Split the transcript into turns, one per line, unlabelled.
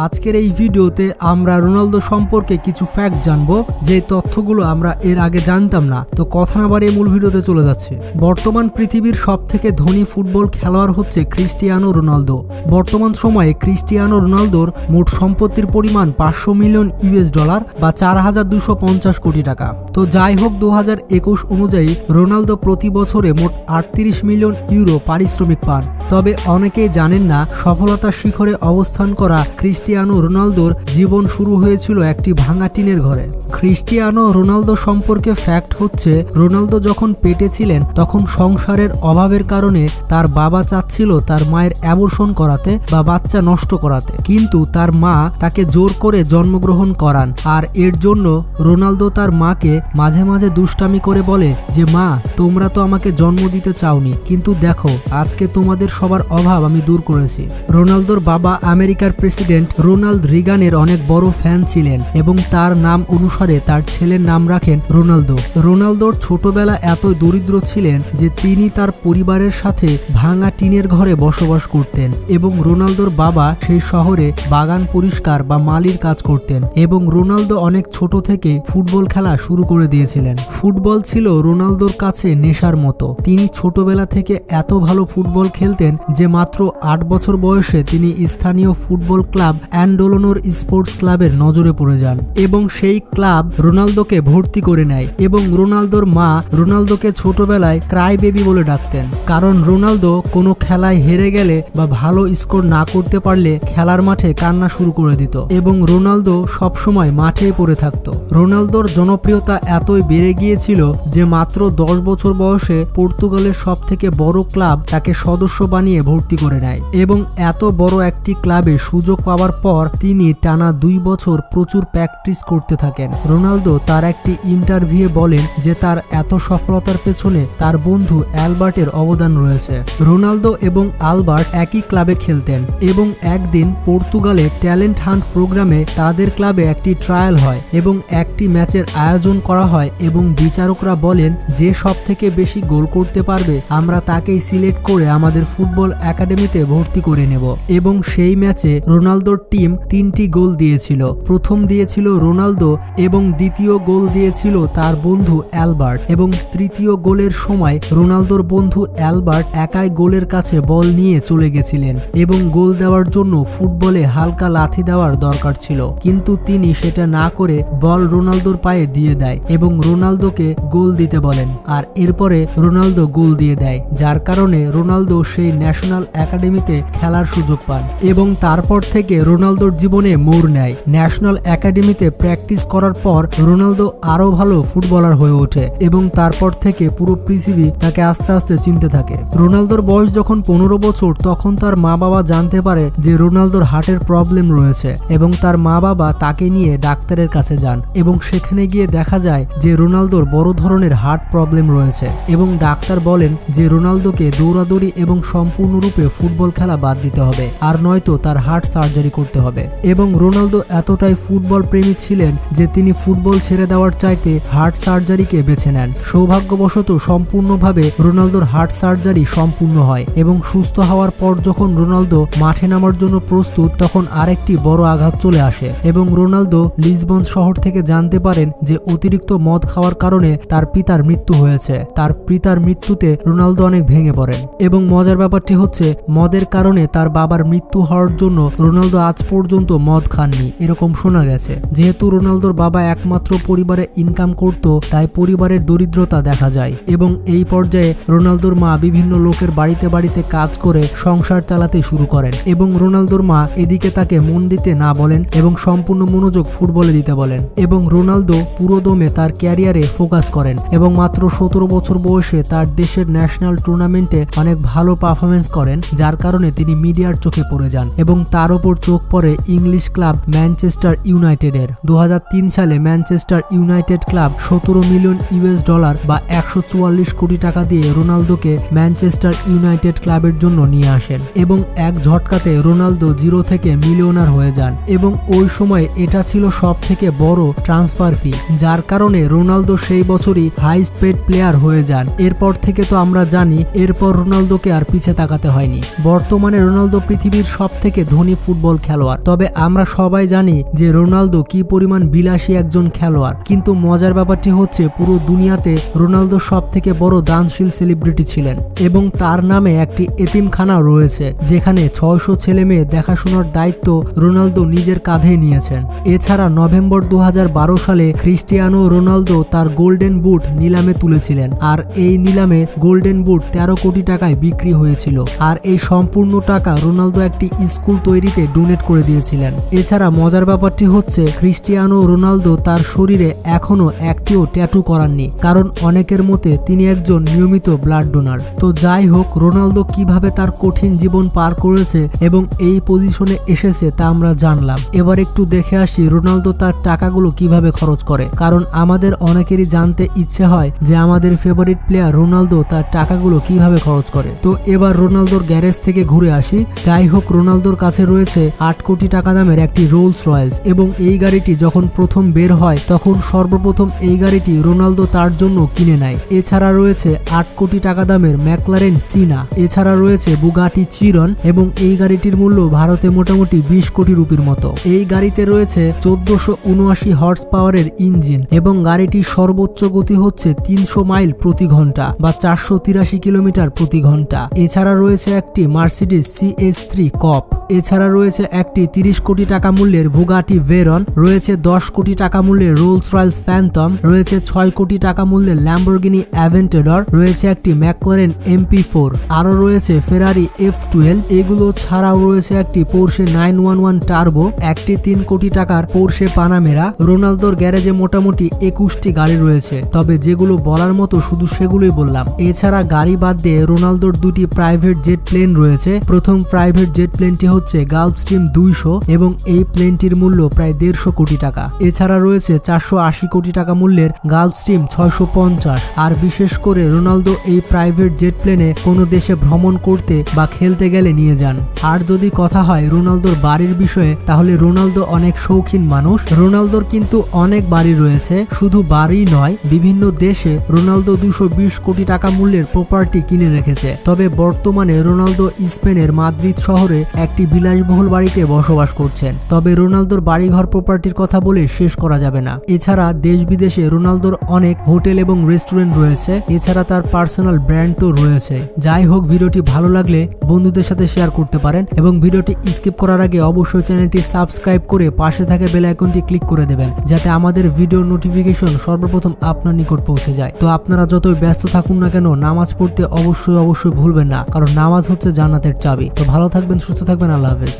আজকের এই ভিডিওতে আমরা রোনালদো সম্পর্কে কিছু ফ্যাক্ট জানবো, যে তথ্যগুলো আমরা এর আগে জানতাম না। তো কথা না বাড়িয়ে মূল ভিডিওতে চলে যাচ্ছে। বর্তমান পৃথিবীর সবথেকে ধনী ফুটবল খেলোয়াড় হচ্ছে ক্রিস্টিয়ানো রোনালদো। বর্তমান সময়ে ক্রিস্টিয়ানো রোনালদোর মোট সম্পত্তির পরিমাণ 500 মিলিয়ন ইউএস ডলার বা 4250 কোটি টাকা। তো যাই হোক, 2021 অনুযায়ী রোনালদো প্রতি বছরে মোট 38 মিলিয়ন ইউরো পারিশ্রমিক পান। তবে অনেকেই জানেন না, সফলতার শিখরে অবস্থান করা ক্রিস্টিয়ানো রোনালদোর জীবন শুরু হয়েছিল একটি ভাঙা টিনের ঘরে। ক্রিস্টিয়ানো রোনালদো সম্পর্কে ফ্যাক্ট হচ্ছে, রোনালদো যখন পেটে ছিলেন তখন সংসারের অভাবের কারণে তার বাবা চাচ্ছিল তার মায়ের অ্যাবর্শন করাতে বা বাচ্চা নষ্ট করাতে, কিন্তু তার মা তাকে জোর করে জন্মগ্রহণ করান। আর এর জন্য রোনালদো তার মাকে মাঝে মাঝে দুষ্টামি করে বলে যে, মা তোমরা তো আমাকে জন্ম দিতে চাওনি, কিন্তু দেখো আজকে তোমাদের সবার অভাব আমি দূর করেছি। রোনালদোর বাবা আমেরিকার প্রেসিডেন্ট রোনাল্ড রিগানের অনেক বড় ফ্যান ছিলেন এবং তার নাম অনুসারে তার ছেলের নাম রাখেন রোনালদো। রোনালদোর ছোটবেলা এত দরিদ্র ছিলেন যে তিনি তার পরিবারের সাথে ভাঙা টিনের ঘরে বসবাস করতেন এবং রোনালদোর বাবা সেই শহরে বাগান পরিষ্কার বা মালির কাজ করতেন এবং রোনালদো অনেক ছোট থেকে ফুটবল খেলা শুরু করে দিয়েছিলেন। ফুটবল ছিল রোনালদোর কাছে নেশার মতো। তিনি ছোটবেলা থেকে এত ভালো ফুটবল খেলতেন যে মাত্র 8 বছর বয়সে তিনি স্থানীয় ফুটবল ক্লাব অ্যান্ডোলোনোর স্পোর্টস ক্লাবের নজরে পড়ে যান এবং সেই ক্লাব রোনালদোকে ভর্তি করে নেয় এবং রোনালদোর মা রোনালদোকে ছোটবেলায় ক্রাই বেবি বলে ডাকতেন, কারণ রোনালদো কোনো খেলায় হেরে গেলে বা ভালো স্কোর না করতে পারলে খেলার মাঠে কান্না শুরু করে দিত এবং রোনালদো সবসময় মাঠেই পড়ে থাকত। রোনালদোর জনপ্রিয়তা এতই বেড়ে গিয়েছিল যে মাত্র 10 বছর বয়সে পর্তুগালের সবথেকে বড় ক্লাব তাকে সদস্য বানিয়ে ভর্তি করে নেয় এবং এত বড় একটি ক্লাবে সুযোগ পাওয়ার পর তিনি টানা 2 বছর প্রচুর প্র্যাকটিস করতে থাকেন। রোনালদো তার একটি ইন্টারভিউয়ে বলেন যে তার এত সফলতার পেছনে তার বন্ধু অ্যালবার্টের অবদান রয়েছে। রোনালদো এবং অ্যালবার্ট একই ক্লাবে খেলতেন এবং একদিন পর্তুগালে ট্যালেন্ট হান্ট প্রোগ্রামে তাদের ক্লাবে একটি ট্রায়াল হয় এবং একটি ম্যাচের আয়োজন করা হয় এবং বিচারকরা বলেন যে সবথেকে বেশি গোল করতে পারবে আমরা তাকেই সিলেক্ট করে আমাদের ফুটবল একাডেমিতে ভর্তি করে নেব। এবং সেই ম্যাচে রোনালদোর টিম 3টি গোল দিয়েছিল। প্রথম দিয়েছিল রোনালদো এবং দ্বিতীয় গোল দিয়েছিল তার বন্ধু অ্যালবার্ট এবং তৃতীয় গোলের সময় রোনালদোর বন্ধু অ্যালবার্ট একাই গোলের কাছে বল নিয়ে চলে গেছিলেন এবং গোল দেওয়ার জন্য ফুটবলে হালকা লাথি দেওয়ার দরকার ছিল, কিন্তু তিনি সেটা না করে বল রোনালদোর পায়ে দিয়ে দেয় এবং রোনালদোকে গোল দিতে বলেন। আর এরপরে রোনালদো গোল দিয়ে দেয়, যার কারণে রোনালদো সেই ন্যাশনাল একাডেমিতে খেলার সুযোগ পান এবং তারপর থেকে রোনালদোর জীবনে মোড় নেয়। ন্যাশনাল একাডেমিতে প্র্যাকটিস করার পর রোনালদো আরো ভালো ফুটবলার হয়ে ওঠে এবং তারপর থেকে পুরো পৃথিবী তাকে আস্তে আস্তে চিনতে থাকে। রোনালদোর বয়স যখন 15 বছর, তখন তার মা বাবা জানতে পারে যে রোনালদোর হার্টের প্রবলেম রয়েছে এবং তার মা বাবা তাকে নিয়ে ডাক্তারের কাছে যান এবং সেখানে গিয়ে দেখা যায় যে রোনালদোর বড় ধরনের হার্ট প্রবলেম রয়েছে এবং ডাক্তার বলেন যে রোনালদোকে দৌড়াদৌড়ি এবং সম্পূর্ণরূপে ফুটবল খেলা বাদ দিতে হবে, আর নয়তো তার হার্ট সার্জারি করতে হবে। এবং রোনালদো এতটাই ফুটবল প্রেমী ছিলেন যে তিনি ফুটবল ছেড়ে দেওয়ার চাইতে হার্ট সার্জারিকে বেছে নেন। সৌভাগ্যবশত সম্পূর্ণভাবে রোনালদোর হার্ট সার্জারি সম্পূর্ণ হয় এবং সুস্থ হওয়ার পর যখন রোনালদো মাঠে নামার জন্য প্রস্তুত, তখন আরেকটি বড় আঘাত চলে আসে এবং রোনালদো লিসবন শহর থেকে জানতে পারেন যে অতিরিক্ত মদ খাওয়ার কারণে তার পিতার মৃত্যু হয়েছে। তার পিতার মৃত্যুতে রোনালদো অনেক ভেঙে পড়েন এবং মজার ব্যাপারটি হচ্ছে, মদের কারণে তার বাবার মৃত্যু হওয়ার জন্য রোনালদো আজ পর্যন্ত মদ খাননি, এরকম শোনা গেছে। যেহেতু রোনালদোর বাবা একমাত্র পরিবারে ইনকাম করত, তাই পরিবারের দরিদ্রতা দেখা যায় এবং এই পর্যায়ে রোনালদোর মা বিভিন্ন লোকের বাড়িতে বাড়িতে কাজ করে সংসার চালাতে শুরু করেন এবং রোনালদোর মা এদিকে তাকে মন দিতে না বলেন এবং সম্পূর্ণ মনোযোগ ফুটবলে দিতে বলেন এবং রোনালদো পুরো দমে তার ক্যারিয়ারে ফোকাস করেন এবং মাত্র 17 বছর বয়সে তার দেশের ন্যাশনাল টুর্নামেন্টে অনেক ভালো পারফরমেন্স করেন, যার কারণে তিনি মিডিয়ার চোখে পড়ে যান এবং তার ওপর চোখ পড়ে ইংলিশ ক্লাব ম্যানচেস্টার ইউনাইটেডের। 2003 সালে Manchester United club 17 million US dollar বা 144 কোটি টাকা দিয়ে রোনালদোকে ম্যানচেস্টার ইউনাইটেড ক্লাবের জন্য নিয়ে আসেন এবং এক ঝটকাতে রোনালদো জিরো থেকে মিলিয়নার হয়ে যান এবং ওই সময় এটা ছিল সব থেকে বড় ট্রান্সফার ফি, যার কারণে রোনালদো সেই বছরই হাইস্ট পেড প্লেয়ার হয়ে যান। এরপর থেকে তো আমরা জানি, এরপর রোনালদোকে আর পিছে তাকাতে হয়নি। বর্তমানে রোনালদো পৃথিবীর সব থেকে ধনী ফুটবল খেলোয়াড়। তবে আমরা সবাই জানি যে রোনালদো কি পরিমাণ বিলাসী একজন খেলোয়াড়, কিন্তু মজার ব্যাপারটি হচ্ছে পুরো দুনিয়াতে রোনালদো সব থেকে বড় দানশীল সেলিব্রিটি ছিলেন এবং তার নামে একটি এতিমখানাও রয়েছে যেখানে 600 ছেলে মেয়ে দেখাশোনার দায়িত্ব রোনালদো নিজের কাঁধে নিয়েছেন। এছাড়া নভেম্বর 2012 সালে ক্রিস্টিয়ানো রোনালদো তার গোল্ডেন বুট নিলামে তুলেছিলেন, আর এই নিলামে গোল্ডেন বুট 13 কোটি টাকায় বিক্রি হয়েছিল। আর এই সম্পূর্ণ টাকা রোনালদো একটি স্কুল তৈরিতে ডোনেট করে দিয়েছিলেন। এছাড়া মজার ব্যাপারটি হচ্ছে ক্রিস্টিয়ানো রোনালদো তার শরীরে এখনো একটিও ট্যাটু করাননি, কারণ অনেকের মতে তিনি একজন নিয়মিত ব্লাড ডোনার। তো যাই হোক, রোনালদো কিভাবে তার কঠিন জীবন পার করেছে এবং এই পজিশনে এসেছে তা আমরা জানলাম। এবার একটু দেখে আসি রোনালদো তার টাকাগুলো কিভাবে খরচ করে, কারণ আমাদের অনেকেরই জানতে ইচ্ছে হয় যে আমাদের ফেভারিট প্লেয়ার রোনালদো তার টাকাগুলো কিভাবে খরচ করে। তো এবার রোনালদোর গ্যারেজ থেকে ঘুরে আসি। যাই হোক, রোনালদোর কাছে রয়েছে 8 কোটি টাকা দামের একটি রোলস রয়েলস এবং এই গাড়িটি যখন প্রথম বের হয় তখন সর্বপ্রথম এই গাড়িটি রোনালদো তার জন্য কিনে নেয়। এছাড়া রয়েছে 8 কোটি টাকা দামের ম্যাকলারেন সিনা, এছাড়া রয়েছে বুগাটি চিরন এবং এই গাড়িটির মূল্য ভারতে মোটামুটি 20 কোটি রুপির মতো। এই গাড়িতে রয়েছে 1479 হর্স পাওয়ারের ইঞ্জিন এবং গাড়িটির সর্বোচ্চ গতি হচ্ছে 300 মাইল প্রতি ঘন্টা বা 483 কিলোমিটার প্রতি ঘন্টা। এছাড়া রয়েছে একটি মার্সিডিজ CS3 কপ, এছাড়া রয়েছে একটি 30 কোটি টাকা মূল্যের বুগাটি ভেরন, রয়েছে 10 কোটি টাকা মূল্যের রোলস রয়েলস ফ্যান্টম, রয়েছে 6 কোটি টাকা মূল্যের ল্যাম্বরগিনি অ্যাভেন্টেডর, রয়েছে একটি ম্যাকলারেন MP4, আরও রয়েছে ফেরারি F12। এগুলো ছাড়াও রয়েছে একটি পোর্শে 911 টার্বো, একটি 3 কোটি টাকার পোর্শে পানামেরা। রোনালদোর গ্যারেজে মোটামুটি 21টি গাড়ি রয়েছে, তবে যেগুলো বলার মতো শুধু সেগুলোই বললাম। এছাড়া গাড়ি বাদ দিয়ে রোনালদোর দুটি প্রাইভেট জেট প্লেন রয়েছে। প্রথম প্রাইভেট জেট প্লেনটি হচ্ছে গালফস্ট্রিম 200 এবং এই প্লেনটির মূল্য প্রায় 150 কোটি টাকা। এছাড়া রয়েছে 480 কোটি টাকা মূল্যের গালফস্ট্রিম 650। আর বিশেষ করে রোনালদো এই প্রাইভেট জেট প্লেনে কোনো দেশে ভ্রমণ করতে বা খেলতে গেলে নিয়ে যান। আর যদি কথা হয় রোনালদোর বাড়ির বিষয়ে, তাহলে রোনালদো অনেক শৌখিন মানুষ। রোনালদোর কিন্তু অনেক বাড়ি রয়েছে, শুধু বাড়ি নয়, বিভিন্ন দেশে রোনালদো 220 কোটি টাকা মূল্যের প্রপার্টি কিনে রেখেছে। তবে বর্তমানে রোনালদো স্পেনের মাদ্রিদ শহরে একটি বিলাসবহুল বাড়িতে বসবাস করছেন। তবে রোনালদোর বাড়িঘর প্রপার্টির কথা বলে শেষ করা যাবে না। এছাড়া দেশ বিদেশে রোনালদোর অনেক হোটেল এবং রেস্টুরেন্ট রয়েছে, এছাড়া তার পার্সোনাল ব্র্যান্ড তো রয়েছে। যাই হোক, ভিডিওটি ভালো লাগলে বন্ধুদের সাথে শেয়ার করতে পারেন এবং ভিডিওটি স্কিপ করার আগে অবশ্যই চ্যানেলটি সাবস্ক্রাইব করে পাশে থাকা বেল আইকনটি ক্লিক করে দেবেন, যাতে আমাদের ভিডিও নোটিফিকেশন সর্বপ্রথম আপনার নিকট পৌঁছে যায়। তো আপনারা যতই ব্যস্ত থাকুন না কেন, নামাজ পড়তে অবশ্যই ভুলবেন না, কারণ নামাজ হচ্ছে জান্নাতের চাবি। তো ভালো থাকবেন, সুস্থ থাকবেন, আল্লাহ হাফেজ।